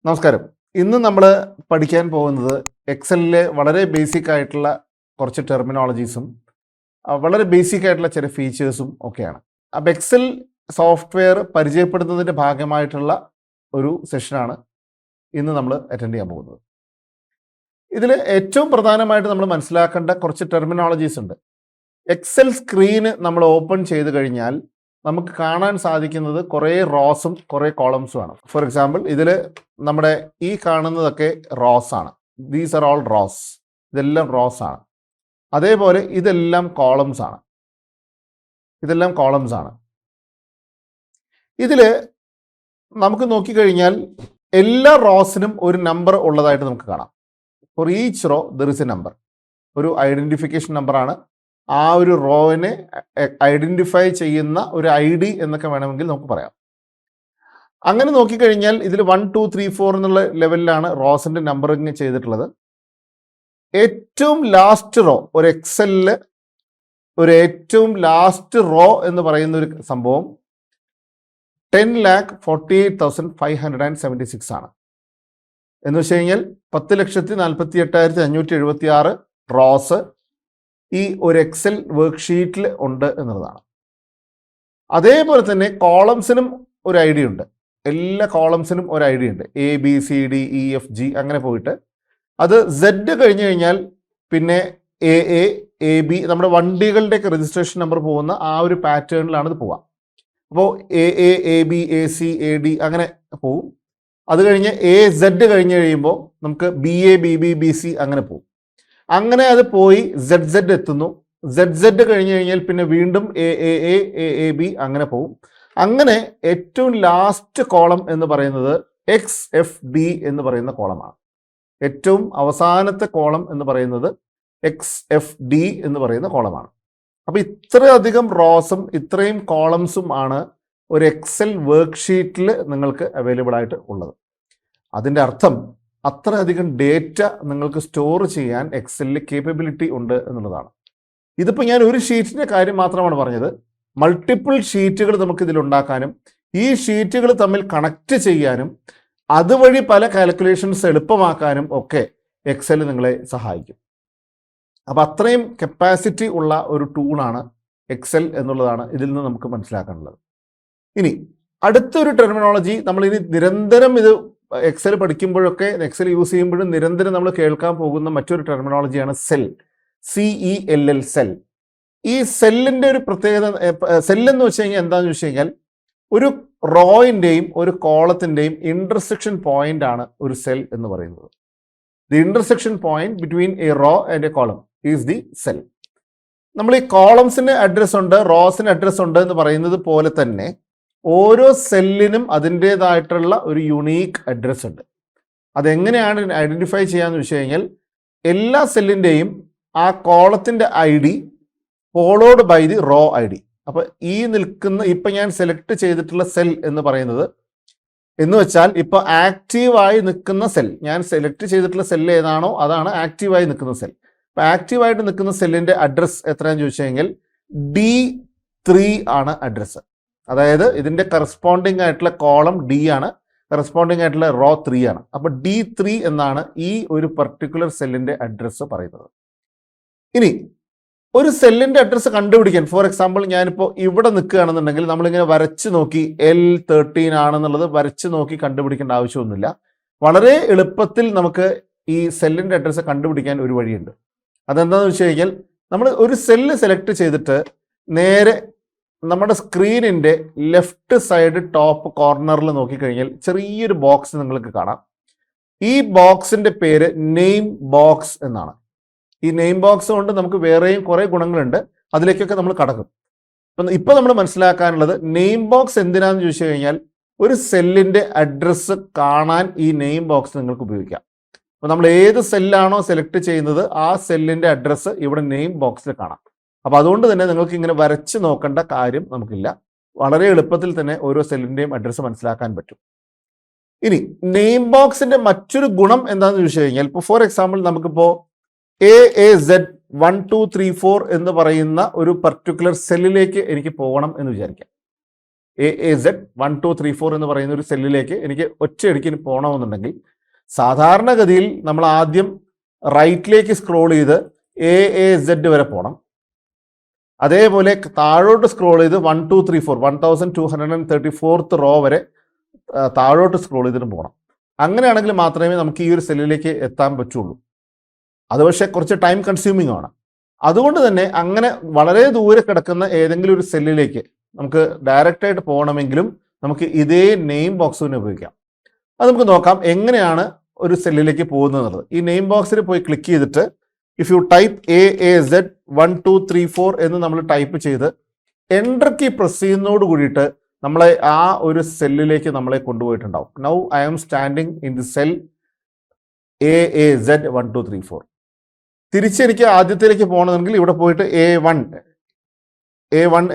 നമസ്കാരം. ഇന്ന് നമ്മൾ പഠിക്കാൻ പോകുന്നത് എക്സലിലെ വളരെ ബേസിക് ആയിട്ടുള്ള കുറച്ച് ടെർമിനോളജീസും വളരെ ബേസിക് ആയിട്ടുള്ള ചില ഫീച്ചേഴ്സും ഒക്കെയാണ്. അപ്പോൾ എക്സൽ സോഫ്റ്റ്വെയർ പരിചയപ്പെടുത്തുന്നതിൻ്റെ ഭാഗമായിട്ടുള്ള ഒരു സെഷനാണ് ഇന്ന് നമ്മൾ അറ്റൻഡ് ചെയ്യാൻ പോകുന്നത്. ഇതിൽ ഏറ്റവും പ്രധാനമായിട്ട് നമ്മൾ മനസ്സിലാക്കേണ്ട കുറച്ച് ടെർമിനോളജീസ് ഉണ്ട്. എക്സൽ സ്ക്രീന് നമ്മൾ ഓപ്പൺ ചെയ്ത് കഴിഞ്ഞാൽ നമുക്ക് കാണാൻ സാധിക്കുന്നത് കുറേ റോസും കുറേ കോളംസും ആണ്. ഫോർ എക്സാമ്പിൾ ഇതിൽ നമ്മുടെ ഈ കാണുന്നതൊക്കെ റോസ് ആണ്. These are all rose. ഇതെല്ലാം റോസ് ആണ്. അതേപോലെ ഇതെല്ലാം കോളംസ് ആണ്. ഇതെല്ലാം കോളംസ് ആണ്. ഇതിൽ നമുക്ക് നോക്കിക്കഴിഞ്ഞാൽ എല്ലാ റോസിനും ഒരു നമ്പർ ഉള്ളതായിട്ട് നമുക്ക് കാണാം. For each raw there is A number. ഒരു ഐഡൻറ്റിഫിക്കേഷൻ നമ്പറാണ്. ആ ഒരു റോവിനെ ഐഡൻറ്റിഫൈ ചെയ്യുന്ന ഒരു ID എന്നൊക്കെ വേണമെങ്കിൽ നമുക്ക് പറയാം. അങ്ങനെ നോക്കിക്കഴിഞ്ഞാൽ ഇതിൽ 1 2 3 4 എന്നുള്ള ലെവലിലാണ് റോസിൻ്റെ നമ്പറിങ് ചെയ്തിട്ടുള്ളത്. ഏറ്റവും ലാസ്റ്റ് റോ ഒരു എക്സലിൽ ഒരു ഏറ്റവും ലാസ്റ്റ് റോ എന്ന് പറയുന്ന ഒരു സംഭവം 10,48,576 ആണ്. എന്ന് വെച്ച് കഴിഞ്ഞാൽ 10,48,576 റോസ് ഈ ഒരു എക്സൽ വർക്ക്ഷീറ്റിൽ ഉണ്ട് എന്നുള്ളതാണ്. അതേപോലെ തന്നെ കോളംസിനും ഒരു ID ഉണ്ട്. എല്ലാ കോളംസിനും ഒരു ID ഉണ്ട്. ABCDEFG അങ്ങനെ പോയിട്ട് അത് Z കഴിഞ്ഞ് കഴിഞ്ഞാൽ പിന്നെ AA AB നമ്മുടെ വണ്ടികളുടെയൊക്കെ രജിസ്ട്രേഷൻ നമ്പർ പോകുന്ന ആ ഒരു പാറ്റേണിലാണ് ഇത് പോവുക. അപ്പോൾ AA AB AC AD അങ്ങനെ പോവും. അത് കഴിഞ്ഞ് AZ കഴിഞ്ഞ് കഴിയുമ്പോൾ നമുക്ക് BA BB BC അങ്ങനെ പോവും. അങ്ങനെ അത് പോയി ZZ എത്തുന്നു. ZZ കഴിഞ്ഞ് കഴിഞ്ഞാൽ പിന്നെ വീണ്ടും AAA AAB അങ്ങനെ പോവും. അങ്ങനെ ഏറ്റവും ലാസ്റ്റ് കോളം എന്ന് പറയുന്നത് XFD എന്ന് പറയുന്ന കോളമാണ്. ഏറ്റവും അവസാനത്തെ കോളം എന്ന് പറയുന്നത് XFD എന്ന് പറയുന്ന കോളമാണ്. അപ്പോൾ ഇത്രയധികം റോസും ഇത്രയും കോളംസും ആണ് ഒരു എക്സൽ വർക്ക്ഷീറ്റിൽ നിങ്ങൾക്ക് അവൈലബിൾ ആയിട്ട് ഉള്ളത്. അതിൻ്റെ അർത്ഥം അത്രയധികം ഡേറ്റ നിങ്ങൾക്ക് സ്റ്റോർ ചെയ്യാൻ എക്സലിൽ കേപ്പബിലിറ്റി ഉണ്ട് എന്നുള്ളതാണ്. ഇതിപ്പോൾ ഞാൻ ഒരു ഷീറ്റിൻ്റെ കാര്യം മാത്രമാണ് പറഞ്ഞത്. മൾട്ടിപ്പിൾ ഷീറ്റുകൾ നമുക്ക് ഇതിലുണ്ടാക്കാനും ഈ ഷീറ്റുകൾ തമ്മിൽ കണക്റ്റ് ചെയ്യാനും അതുവഴി പല കാൽക്കുലേഷൻസ് എളുപ്പമാക്കാനും ഒക്കെ എക്സൽ നിങ്ങളെ സഹായിക്കും. അപ്പോൾ അത്രയും കപ്പാസിറ്റി ഉള്ള ഒരു ടൂളാണ് എക്സൽ എന്നുള്ളതാണ് ഇതിൽ നിന്ന് നമുക്ക് മനസ്സിലാക്കാനുള്ളത്. ഇനി അടുത്തൊരു ടെർമിനോളജി നമ്മൾ ഇനി നിരന്തരം ഇത് എക്സൽ പഠിക്കുമ്പോഴൊക്കെ എക്സൽ യൂസ് ചെയ്യുമ്പോഴും നിരന്തരം നമ്മൾ കേൾക്കാൻ പോകുന്ന മറ്റൊരു ടെർമിനോളജിയാണ് സെൽ. CELL cell. ഈ സെല്ലിൻ്റെ ഒരു പ്രത്യേകത, സെല്ലെന്ന് വെച്ച് കഴിഞ്ഞാൽ എന്താണെന്ന് വെച്ച് കഴിഞ്ഞാൽ ഒരു റോയിൻ്റെയും ഒരു കോളത്തിൻ്റെയും ഇൻ്റർസെക്ഷൻ പോയിന്റ് ആണ് ഒരു സെൽ എന്ന് പറയുന്നത്. The intersection point between a row and a column is the cell. നമ്മൾ ഈ കോളംസിന് അഡ്രസ് ഉണ്ട്, റോസിന് അഡ്രസ് ഉണ്ട് എന്ന് പറയുന്നത് പോലെ തന്നെ ഓരോ സെല്ലിനും അതിൻ്റേതായിട്ടുള്ള ഒരു യുണീക്ക് അഡ്രസ് ഉണ്ട്. അതെങ്ങനെയാണ് ഐഡൻറ്റിഫൈ ചെയ്യാമെന്ന് വെച്ച് കഴിഞ്ഞാൽ എല്ലാ സെല്ലിൻ്റെയും ആ കോളത്തിൻ്റെ ID followed by the row ID. അപ്പോൾ ഈ നിൽക്കുന്ന ഇപ്പം ഞാൻ സെലക്ട് ചെയ്തിട്ടുള്ള സെൽ എന്ന് പറയുന്നത് എന്ന് വെച്ചാൽ ഇപ്പോൾ ആക്റ്റീവായി നിൽക്കുന്ന സെൽ, ഞാൻ സെലക്ട് ചെയ്തിട്ടുള്ള സെല്ല് ഏതാണോ അതാണ് ആക്റ്റീവായി നിൽക്കുന്ന സെൽ. അപ്പോൾ ആക്റ്റീവായിട്ട് നിൽക്കുന്ന സെല്ലിൻ്റെ അഡ്രസ്സ് എത്രയാണെന്ന് ചോദിച്ചു കഴിഞ്ഞാൽ D3 ആണ് അഡ്രസ്സ്. അതായത് ഇതിൻ്റെ കറസ്പോണ്ടിങ് ആയിട്ടുള്ള കോളം D ആണ്, കറസ്പോണ്ടിങ് ആയിട്ടുള്ള റോ 3 ആണ്. അപ്പോൾ D3 എന്നാണ് ഈ ഒരു പർട്ടിക്കുലർ സെല്ലിൻ്റെ അഡ്രസ്സ് പറയുന്നത്. ഇനി ഒരു സെല്ലിൻ്റെ അഡ്രസ്സ് കണ്ടുപിടിക്കാൻ, ഫോർ എക്സാമ്പിൾ ഞാനിപ്പോൾ ഇവിടെ നിൽക്കുകയാണെന്നുണ്ടെങ്കിൽ നമ്മളിങ്ങനെ വരച്ച് നോക്കി L13 ആണെന്നുള്ളത് വരച്ച് നോക്കി കണ്ടുപിടിക്കേണ്ട ആവശ്യമൊന്നുമില്ല. വളരെ എളുപ്പത്തിൽ നമുക്ക് ഈ സെല്ലിൻ്റെ അഡ്രസ്സ് കണ്ടുപിടിക്കാൻ ഒരു വഴിയുണ്ട്. അതെന്താണെന്ന് വെച്ച് കഴിഞ്ഞാൽ നമ്മൾ ഒരു സെല്ല് സെലക്ട് ചെയ്തിട്ട് നേരെ നമ്മുടെ സ്ക്രീനിൻ്റെ ലെഫ്റ്റ് സൈഡ് ടോപ്പ് കോർണറിൽ നോക്കിക്കഴിഞ്ഞാൽ ചെറിയൊരു ബോക്സ് നിങ്ങൾക്ക് കാണാം. ഈ ബോക്സിൻ്റെ പേര് നെയിം ബോക്സ് എന്നാണ്. ഈ നെയിം ബോക്സ് കൊണ്ട് നമുക്ക് വേറെയും കുറേ ഗുണങ്ങളുണ്ട്, അതിലേക്കൊക്കെ നമ്മൾ കടക്കും. അപ്പം ഇപ്പോൾ നമ്മൾ മനസ്സിലാക്കാനുള്ളത് നെയിം ബോക്സ് എന്തിനാണെന്ന് ചോദിച്ചു കഴിഞ്ഞാൽ ഒരു സെല്ലിൻ്റെ അഡ്രസ്സ് കാണാൻ ഈ നെയിം ബോക്സ് നിങ്ങൾക്ക് ഉപയോഗിക്കാം. അപ്പോൾ നമ്മൾ ഏത് സെല്ലാണോ സെലക്ട് ചെയ്യുന്നത് ആ സെല്ലിൻ്റെ അഡ്രസ്സ് ഇവിടെ നെയിം ബോക്സിൽ കാണാം. അപ്പോൾ അതുകൊണ്ട് തന്നെ നിങ്ങൾക്ക് ഇങ്ങനെ വരച്ച് നോക്കേണ്ട കാര്യം നമുക്കില്ല. വളരെ എളുപ്പത്തിൽ തന്നെ ഓരോ സെല്ലിൻ്റെയും അഡ്രസ്സ് മനസ്സിലാക്കാൻ പറ്റും. ഇനി നെയിം ബോക്സിൻ്റെ മറ്റൊരു ഗുണം എന്താണെന്ന് ചോദിച്ചു കഴിഞ്ഞാൽ ഇപ്പോൾ ഫോർ എക്സാമ്പിൾ നമുക്കിപ്പോൾ AAZ 1 2 3 4 എന്ന് പറയുന്ന ഒരു പർട്ടിക്കുലർ സെല്ലിലേക്ക് എനിക്ക് പോകണം എന്ന് വിചാരിക്കാം. AAZ 1234 എന്ന് പറയുന്ന ഒരു സെല്ലിലേക്ക് എനിക്ക് ഒറ്റയടിക്ക് പോകണമെന്നുണ്ടെങ്കിൽ സാധാരണഗതിയിൽ നമ്മൾ ആദ്യം റൈറ്റിലേക്ക് സ്ക്രോൾ ചെയ്ത് AAZ വരെ പോകണം. അതേപോലെ താഴോട്ട് സ്ക്രോൾ ചെയ്ത് 1234 റോ വരെ താഴോട്ട് സ്ക്രോൾ ചെയ്തിട്ട് പോകണം. അങ്ങനെയാണെങ്കിൽ മാത്രമേ നമുക്ക് ഈ ഒരു സെല്ലിലേക്ക് എത്താൻ പറ്റുള്ളൂ. അത് പക്ഷേ കുറച്ച് ടൈം കൺസ്യൂമിംഗ് ആണ്. അതുകൊണ്ട് തന്നെ അങ്ങനെ വളരെ ദൂരെ കിടക്കുന്ന ഏതെങ്കിലും ഒരു സെല്ലിലേക്ക് നമുക്ക് ഡയറക്റ്റായിട്ട് പോകണമെങ്കിലും നമുക്ക് ഇതേ നെയിം ബോക്സ് തന്നെ ഉപയോഗിക്കാം. അത് നമുക്ക് നോക്കാം എങ്ങനെയാണ് ഒരു സെല്ലിലേക്ക് പോകുന്നത് എന്നുള്ളത്. ഈ നെയിം ബോക്സിൽ പോയി ക്ലിക്ക് ചെയ്തിട്ട് ഇഫ് യു ടൈപ്പ് AAZ 1234 എന്ന് നമ്മൾ ടൈപ്പ് ചെയ്ത് എൻ്റർ കീ പ്രസ് ചെയ്യുന്നതോട് കൂടിയിട്ട് നമ്മളെ ആ ഒരു സെല്ലിലേക്ക് നമ്മളെ കൊണ്ടുപോയിട്ടുണ്ടാവും. Now I am standing in the cell AAZ 1234. തിരിച്ചെനിക്ക് ആദ്യത്തിലേക്ക് പോകണമെങ്കിൽ ഇവിടെ പോയിട്ട് A1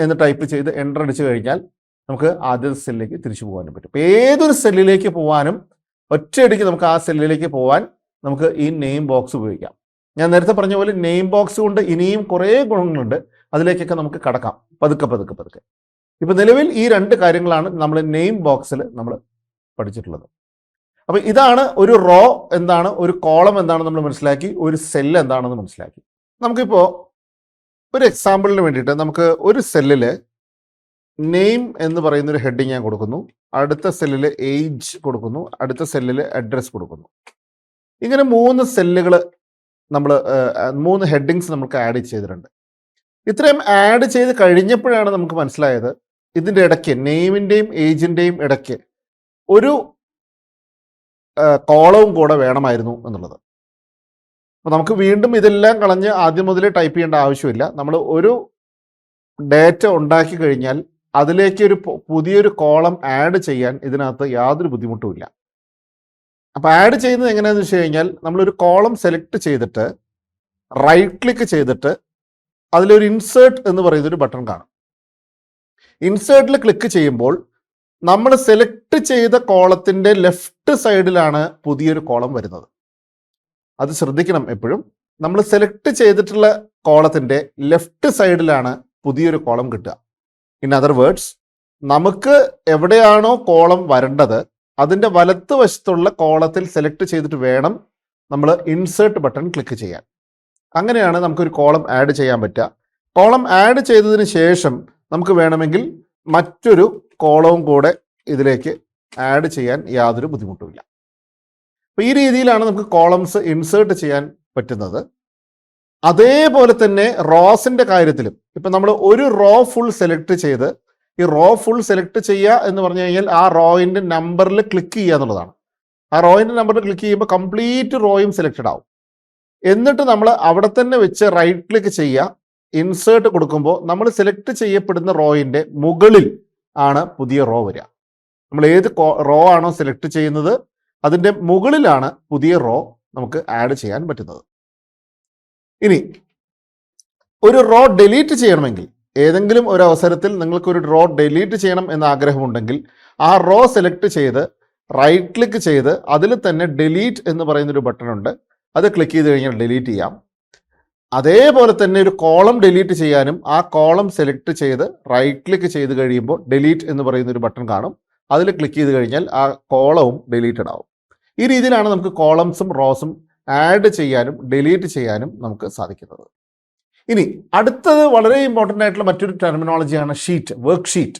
എന്ന് ടൈപ്പ് ചെയ്ത് എൻ്റർ അടിച്ചു കഴിഞ്ഞാൽ നമുക്ക് ആദ്യത്തെ സെല്ലിലേക്ക് തിരിച്ചു പോകാനും പറ്റും. അപ്പോൾ ഏതൊരു സെല്ലിലേക്ക് പോകാനും ഒറ്റയടിക്ക് നമുക്ക് ആ സെല്ലിലേക്ക് പോകാൻ നമുക്ക് ഈ നെയിം ബോക്സ് ഉപയോഗിക്കാം. ഞാൻ നേരത്തെ പറഞ്ഞ പോലെ നെയിം ബോക്സ് കൊണ്ട് ഇനിയും കുറേ ഗുണങ്ങളുണ്ട്. അതിലേക്കൊക്കെ നമുക്ക് കടക്കാം പതുക്കെ. ഇപ്പം നിലവിൽ ഈ 2 കാര്യങ്ങളാണ് നമ്മൾ നെയിം ബോക്സിൽ നമ്മൾ പഠിച്ചിട്ടുള്ളത്. അപ്പോൾ ഇതാണ് ഒരു റോ എന്താണ്, ഒരു കോളം എന്താണെന്ന് നമ്മൾ മനസ്സിലാക്കി, ഒരു സെല്ല് എന്താണെന്ന് മനസ്സിലാക്കി. നമുക്കിപ്പോൾ ഒരു എക്സാമ്പിളിന് വേണ്ടിയിട്ട് നമുക്ക് ഒരു സെല്ലിൽ നെയിം എന്ന് പറയുന്ന ഒരു ഹെഡിങ് ഞാൻ കൊടുക്കുന്നു, അടുത്ത സെല്ലിൽ ഏജ് കൊടുക്കുന്നു, അടുത്ത സെല്ലിൽ അഡ്രസ് കൊടുക്കുന്നു. ഇങ്ങനെ 3 സെല്ലുകൾ നമ്മൾ 3 ഹെഡിങ്സ് നമുക്ക് ആഡ് ചെയ്തിട്ടുണ്ട്. ഇത്രയും ആഡ് ചെയ്ത് കഴിഞ്ഞപ്പോഴാണ് നമുക്ക് മനസ്സിലായത് ഇതിൻ്റെ ഇടയ്ക്ക് നെയിമിൻ്റെയും ഏജിൻ്റെയും ഇടയ്ക്ക് ഒരു കോളവും കൂടെ വേണമായിരുന്നു എന്നുള്ളത്. അപ്പോൾ നമുക്ക് വീണ്ടും ഇതെല്ലാം കളഞ്ഞ് ആദ്യം മുതലേ ടൈപ്പ് ചെയ്യേണ്ട ആവശ്യമില്ല. നമ്മൾ ഒരു ഡേറ്റ ഉണ്ടാക്കി കഴിഞ്ഞാൽ അതിലേക്ക് ഒരു പുതിയൊരു കോളം ആഡ് ചെയ്യാൻ ഇതിനകത്ത് യാതൊരു ബുദ്ധിമുട്ടുമില്ല. അപ്പോൾ ആഡ് ചെയ്യുന്നത് എങ്ങനെയാണെന്ന് വെച്ച് കഴിഞ്ഞാൽ നമ്മളൊരു കോളം സെലക്ട് ചെയ്തിട്ട് റൈറ്റ് ക്ലിക്ക് ചെയ്തിട്ട് അതിലൊരു ഇൻസേർട്ട് എന്ന് പറയുന്നൊരു ബട്ടൺ കാണും. ഇൻസേർട്ടിൽ ക്ലിക്ക് ചെയ്യുമ്പോൾ നമ്മൾ സെലക്ട് ചെയ്ത കോളത്തിൻ്റെ ലെഫ്റ്റ് സൈഡിലാണ് പുതിയൊരു കോളം വരുന്നത്. അത് ശ്രദ്ധിക്കണം എപ്പോഴും. നമ്മൾ സെലക്ട് ചെയ്തിട്ടുള്ള കോളത്തിൻ്റെ ലെഫ്റ്റ് സൈഡിലാണ് പുതിയൊരു കോളം കിട്ടുക. ഇൻ അതർ വേർഡ്സ്, നമുക്ക് എവിടെയാണോ കോളം വരേണ്ടത് അതിൻ്റെ വലത്ത് വശത്തുള്ള കോളത്തിൽ സെലക്ട് ചെയ്തിട്ട് വേണം നമ്മൾ ഇൻസേർട്ട് ബട്ടൺ ക്ലിക്ക് ചെയ്യാൻ. അങ്ങനെയാണ് നമുക്കൊരു കോളം ആഡ് ചെയ്യാൻ പറ്റുക. കോളം ആഡ് ചെയ്തതിന് ശേഷം നമുക്ക് വേണമെങ്കിൽ മറ്റൊരു കോളവും കൂടെ ഇതിലേക്ക് ആഡ് ചെയ്യാൻ യാതൊരു ബുദ്ധിമുട്ടുമില്ല. അപ്പോൾ ഈ രീതിയിലാണ് നമുക്ക് കോളംസ് ഇൻസേർട്ട് ചെയ്യാൻ പറ്റുന്നത്. അതേപോലെ തന്നെ റോസിൻ്റെ കാര്യത്തിലും ഇപ്പം നമ്മൾ ഒരു റോ ഫുൾ സെലക്ട് ചെയ്ത് ഈ റോ ഫുൾ സെലക്ട് ചെയ്യുക എന്ന് പറഞ്ഞു കഴിഞ്ഞാൽ ആ റോയിൻ്റെ നമ്പറിൽ ക്ലിക്ക് ചെയ്യുക എന്നുള്ളതാണ്. ആ റോയിൻ്റെ നമ്പറിൽ ക്ലിക്ക് ചെയ്യുമ്പോൾ കംപ്ലീറ്റ് റോയും സെലക്റ്റഡ് ആവും. എന്നിട്ട് നമ്മൾ അവിടെ തന്നെ വെച്ച് റൈറ്റ് ക്ലിക്ക് ചെയ്യുക, ഇൻസേർട്ട് കൊടുക്കുമ്പോൾ നമ്മൾ സെലക്ട് ചെയ്യപ്പെടുന്ന റോയിൻ്റെ മുകളിൽ ആണ് പുതിയ റോ വരിക. നമ്മൾ ഏത് റോ ആണോ സെലക്ട് ചെയ്യുന്നത് അതിൻ്റെ മുകളിലാണ് പുതിയ റോ നമുക്ക് ആഡ് ചെയ്യാൻ പറ്റുന്നത്. ഇനി ഒരു റോ ഡിലീറ്റ് ചെയ്യണമെങ്കിൽ, ഏതെങ്കിലും ഒരു അവസരത്തിൽ നിങ്ങൾക്കൊരു റോ ഡിലീറ്റ് ചെയ്യണം എന്ന ആഗ്രഹമുണ്ടെങ്കിൽ ആ റോ സെലക്ട് ചെയ്ത് റൈറ്റ് ക്ലിക്ക് ചെയ്ത് അതിൽ തന്നെ ഡിലീറ്റ് എന്ന് പറയുന്നൊരു ബട്ടൺ ഉണ്ട്. അത് ക്ലിക്ക് ചെയ്ത് കഴിഞ്ഞാൽ ഡിലീറ്റ് ചെയ്യാം. അതേപോലെ തന്നെ ഒരു കോളം ഡിലീറ്റ് ചെയ്യാനും ആ കോളം സെലക്ട് ചെയ്ത് റൈറ്റ് ക്ലിക്ക് ചെയ്ത് കഴിയുമ്പോൾ ഡിലീറ്റ് എന്ന് പറയുന്നൊരു ബട്ടൺ കാണും. അതിൽ ക്ലിക്ക് ചെയ്ത് കഴിഞ്ഞാൽ ആ കോളവും ഡിലീറ്റഡ് ആവും. ഈ രീതിയിലാണ് നമുക്ക് കോളംസും റോസും ആഡ് ചെയ്യാനും ഡിലീറ്റ് ചെയ്യാനും നമുക്ക് സാധിക്കുന്നത്. ഇനി അടുത്തത് വളരെ ഇമ്പോർട്ടൻ്റ് ആയിട്ടുള്ള മറ്റൊരു ടെർമിനോളജിയാണ് ഷീറ്റ്, വർക്ക് ഷീറ്റ്.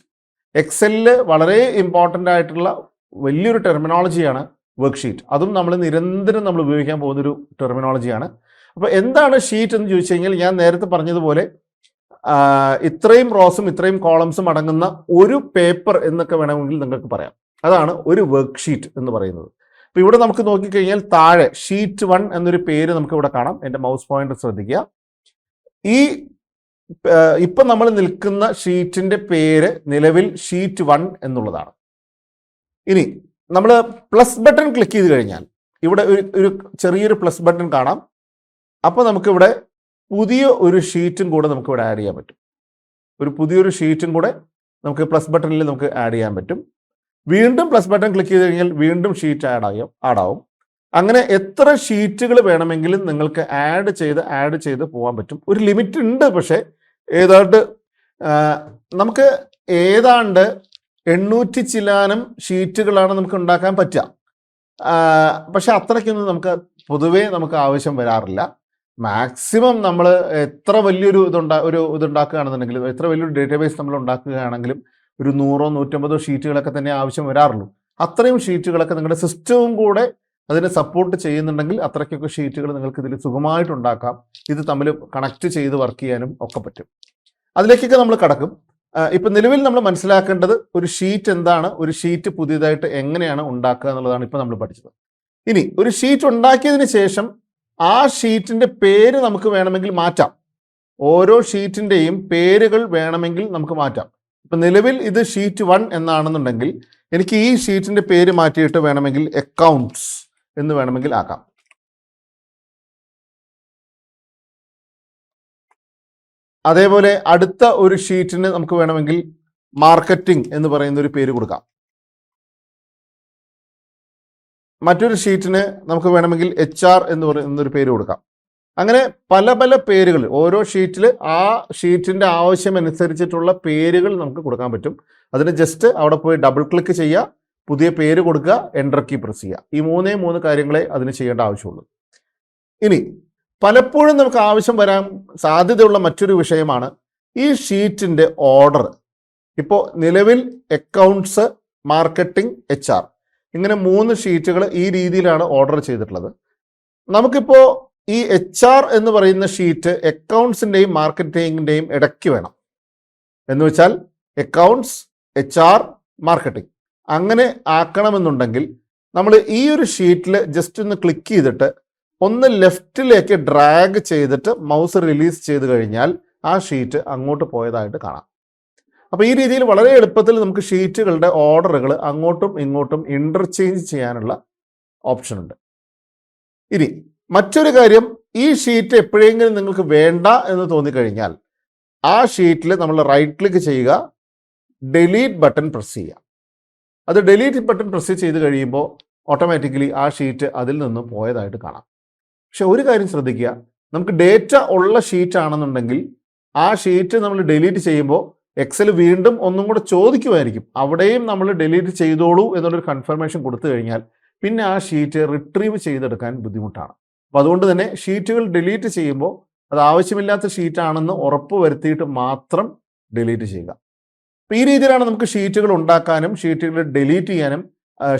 എക്സലിൽ വളരെ ഇമ്പോർട്ടൻ്റ് ആയിട്ടുള്ള വലിയൊരു ടെർമിനോളജിയാണ് വർക്ക് ഷീറ്റ്. അതും നമ്മൾ നിരന്തരം നമ്മൾ ഉപയോഗിക്കാൻ പോകുന്നൊരു ടെർമിനോളജിയാണ്. അപ്പോൾ എന്താണ് ഷീറ്റ് എന്ന് ചോദിച്ചു കഴിഞ്ഞാൽ ഞാൻ നേരത്തെ പറഞ്ഞതുപോലെ ഇത്രയും റോസും ഇത്രയും കോളംസും അടങ്ങുന്ന ഒരു പേപ്പർ എന്നൊക്കെ വേണമെങ്കിൽ നിങ്ങൾക്ക് പറയാം. അതാണ് ഒരു വർക്ക് ഷീറ്റ് എന്ന് പറയുന്നത്. അപ്പോൾ ഇവിടെ നമുക്ക് നോക്കിക്കഴിഞ്ഞാൽ താഴെ ഷീറ്റ് 1 എന്നൊരു പേര് നമുക്ക് ഇവിടെ കാണാം. എൻ്റെ മൗസ് പോയിന്റർ ശ്രദ്ധിക്കുക. ഈ ഇപ്പം നമ്മൾ നിൽക്കുന്ന ഷീറ്റിൻ്റെ പേര് നിലവിൽ ഷീറ്റ് 1 എന്നുള്ളതാണ്. ഇനി നമ്മൾ പ്ലസ് ബട്ടൺ ക്ലിക്ക് ചെയ്ത് കഴിഞ്ഞാൽ ഇവിടെ ഒരു ചെറിയൊരു പ്ലസ് ബട്ടൺ കാണാം. അപ്പോൾ നമുക്കിവിടെ പുതിയ ഒരു ഷീറ്റും കൂടെ നമുക്കിവിടെ ആഡ് ചെയ്യാൻ പറ്റും. ഒരു പുതിയൊരു ഷീറ്റും കൂടെ നമുക്ക് പ്ലസ് ബട്ടണിൽ നമുക്ക് ആഡ് ചെയ്യാൻ പറ്റും. വീണ്ടും പ്ലസ് ബട്ടൺ ക്ലിക്ക് ചെയ്ത് കഴിഞ്ഞാൽ വീണ്ടും ഷീറ്റ് ആഡാവും. അങ്ങനെ എത്ര ഷീറ്റുകൾ വേണമെങ്കിലും നിങ്ങൾക്ക് ആഡ് ചെയ്ത് പോകാൻ പറ്റും. ഒരു ലിമിറ്റ് ഉണ്ട്, പക്ഷേ നമുക്ക് ഏതാണ്ട് 800 ചില്ലാനം ഷീറ്റുകളാണ് നമുക്ക് ഉണ്ടാക്കാൻ പറ്റുക. പക്ഷെ അത്രയ്ക്കൊന്നും നമുക്ക് പൊതുവേ നമുക്ക് ആവശ്യം വരാറില്ല. മാക്സിമം നമ്മൾ എത്ര വലിയൊരു ഇതുണ്ടാക്കുകയാണെന്നുണ്ടെങ്കിലും, എത്ര വലിയൊരു ഡേറ്റാബേസ് നമ്മൾ ഉണ്ടാക്കുകയാണെങ്കിലും ഒരു 100 150 ഷീറ്റുകളൊക്കെ തന്നെ ആവശ്യം വരാറുള്ളൂ. അത്രയും ഷീറ്റുകളൊക്കെ നിങ്ങളുടെ സിസ്റ്റവും കൂടെ അതിനെ സപ്പോർട്ട് ചെയ്യുന്നുണ്ടെങ്കിൽ അത്രയ്ക്കൊക്കെ ഷീറ്റുകൾ നിങ്ങൾക്ക് ഇതിൽ സുഖമായിട്ട് ഉണ്ടാക്കാം. ഇത് തമ്മിൽ കണക്ട് ചെയ്ത് വർക്ക് ചെയ്യാനും ഒക്കെ പറ്റും. അതിലേക്കൊക്കെ നമ്മൾ കടക്കും. ഇപ്പം നിലവിൽ നമ്മൾ മനസ്സിലാക്കേണ്ടത് ഒരു ഷീറ്റ് എന്താണ്, ഒരു ഷീറ്റ് പുതിയതായിട്ട് എങ്ങനെയാണ് ഉണ്ടാക്കുക എന്നുള്ളതാണ് ഇപ്പോൾ നമ്മൾ പഠിച്ചത്. ഇനി ഒരു ഷീറ്റ് ഉണ്ടാക്കിയതിന് ശേഷം ആ ഷീറ്റിൻ്റെ പേര് നമുക്ക് വേണമെങ്കിൽ മാറ്റാം. ഓരോ ഷീറ്റിൻ്റെയും പേരുകൾ വേണമെങ്കിൽ നമുക്ക് മാറ്റാം. ഇപ്പം നിലവിൽ ഇത് ഷീറ്റ് 1 എന്നാണെന്നുണ്ടെങ്കിൽ എനിക്ക് ഈ ഷീറ്റിൻ്റെ പേര് മാറ്റിയിട്ട് വേണമെങ്കിൽ അക്കൗണ്ട്സ് എന്ന് വേണമെങ്കിൽ ആക്കാം. അതേപോലെ അടുത്ത ഒരു ഷീറ്റിന് നമുക്ക് വേണമെങ്കിൽ മാർക്കറ്റിംഗ് എന്ന് പറയുന്ന ഒരു പേര് കൊടുക്കാം. മറ്റൊരു ഷീറ്റിന് നമുക്ക് വേണമെങ്കിൽ HR എന്ന് പറയുന്നൊരു പേര് കൊടുക്കാം. അങ്ങനെ പല പല പേരുകൾ ഓരോ ഷീറ്റിൽ ആ ഷീറ്റിൻ്റെ ആവശ്യമനുസരിച്ചിട്ടുള്ള പേരുകൾ നമുക്ക് കൊടുക്കാൻ പറ്റും. അതിന് ജസ്റ്റ് അവിടെ പോയി ഡബിൾ ക്ലിക്ക് ചെയ്യുക, പുതിയ പേര് കൊടുക്കുക, എൻ്റർ കീ പ്രസ് ചെയ്യുക. ഈ 3 കാര്യങ്ങളെ അതിന് ചെയ്യേണ്ട ആവശ്യമുള്ളൂ. ഇനി പലപ്പോഴും നമുക്ക് ആവശ്യം വരാൻ സാധ്യതയുള്ള മറ്റൊരു വിഷയമാണ് ഈ ഷീറ്റിൻ്റെ ഓർഡർ. ഇപ്പോൾ നിലവിൽ അക്കൗണ്ട്സ്, മാർക്കറ്റിംഗ്, HR ഇങ്ങനെ 3 ഷീറ്റുകൾ ഈ രീതിയിലാണ് ഓർഡർ ചെയ്തിട്ടുള്ളത്. നമുക്കിപ്പോൾ ഈ HR എന്ന് പറയുന്ന ഷീറ്റ് അക്കൗണ്ട്സിൻ്റെയും മാർക്കറ്റിങ്ങിൻ്റെയും ഇടയ്ക്ക് വേണം. എന്ന് വെച്ചാൽ അക്കൗണ്ട്സ്, HR, മാർക്കറ്റിംഗ് അങ്ങനെ ആക്കണമെന്നുണ്ടെങ്കിൽ നമ്മൾ ഈ ഒരു ഷീറ്റിൽ ജസ്റ്റ് ഒന്ന് ക്ലിക്ക് ചെയ്തിട്ട് ഒന്ന് ലെഫ്റ്റിലേക്ക് ഡ്രാഗ് ചെയ്തിട്ട് മൗസ് റിലീസ് ചെയ്ത് കഴിഞ്ഞാൽ ആ ഷീറ്റ് അങ്ങോട്ട് പോയതായിട്ട് കാണാം. അപ്പോൾ ഈ രീതിയിൽ വളരെ എളുപ്പത്തിൽ നമുക്ക് ഷീറ്റുകളുടെ ഓർഡറുകൾ അങ്ങോട്ടും ഇങ്ങോട്ടും ഇൻ്റർചേഞ്ച് ചെയ്യാനുള്ള ഓപ്ഷൻ ഉണ്ട്. ഇനി മറ്റൊരു കാര്യം, ഈ ഷീറ്റ് എപ്പോഴെങ്കിലും നിങ്ങൾക്ക് വേണ്ട എന്ന് തോന്നിക്കഴിഞ്ഞാൽ ആ ഷീറ്റിൽ നമ്മൾ റൈറ്റ് ക്ലിക്ക് ചെയ്യുക, ഡിലീറ്റ് ബട്ടൺ പ്രസ് ചെയ്യുക. അത് ഡിലീറ്റ് ബട്ടൺ പ്രസ് ചെയ്ത് കഴിയുമ്പോൾ ഓട്ടോമാറ്റിക്കലി ആ ഷീറ്റ് അതിൽ നിന്ന് പോയതായിട്ട് കാണാം. പക്ഷെ ഒരു കാര്യം ശ്രദ്ധിക്കുക, നമുക്ക് ഡേറ്റ ഉള്ള ഷീറ്റ് ആണെന്നുണ്ടെങ്കിൽ ആ ഷീറ്റ് നമ്മൾ ഡിലീറ്റ് ചെയ്യുമ്പോൾ എക്സൽ വീണ്ടും ഒന്നും കൂടെ ചോദിക്കുമായിരിക്കും. അവിടെയും നമ്മൾ ഡിലീറ്റ് ചെയ്തോളൂ എന്നുള്ളൊരു കൺഫർമേഷൻ കൊടുത്തു കഴിഞ്ഞാൽ പിന്നെ ആ ഷീറ്റ് റിട്രീവ് ചെയ്തെടുക്കാൻ ബുദ്ധിമുട്ടാണ്. അപ്പോൾ അതുകൊണ്ട് തന്നെ ഷീറ്റുകൾ ഡിലീറ്റ് ചെയ്യുമ്പോൾ അത് ആവശ്യമില്ലാത്ത ഷീറ്റാണെന്ന് ഉറപ്പ് വരുത്തിയിട്ട് മാത്രം ഡിലീറ്റ് ചെയ്യുക. അപ്പോൾ ഈ രീതിയിലാണ് നമുക്ക് ഷീറ്റുകൾ ഉണ്ടാക്കാനും ഷീറ്റുകൾ ഡിലീറ്റ് ചെയ്യാനും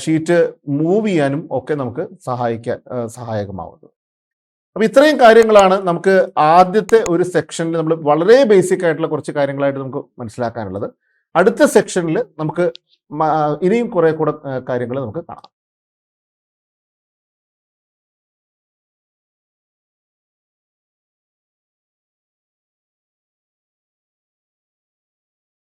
ഷീറ്റ് മൂവ് ചെയ്യാനും ഒക്കെ നമുക്ക് സഹായകമാവുന്നത്. അപ്പോൾ ഇത്രയും കാര്യങ്ങളാണ് നമുക്ക് ആദ്യത്തെ ഒരു സെക്ഷനിൽ നമ്മൾ വളരെ ബേസിക് ആയിട്ടുള്ള കുറച്ച് കാര്യങ്ങളായിട്ട് നമുക്ക് മനസ്സിലാക്കാനുള്ളത്. അടുത്ത സെക്ഷനിൽ നമുക്ക് ഇനിയും കുറേ കൂടെ കാര്യങ്ങൾ നമുക്ക് കാണാം.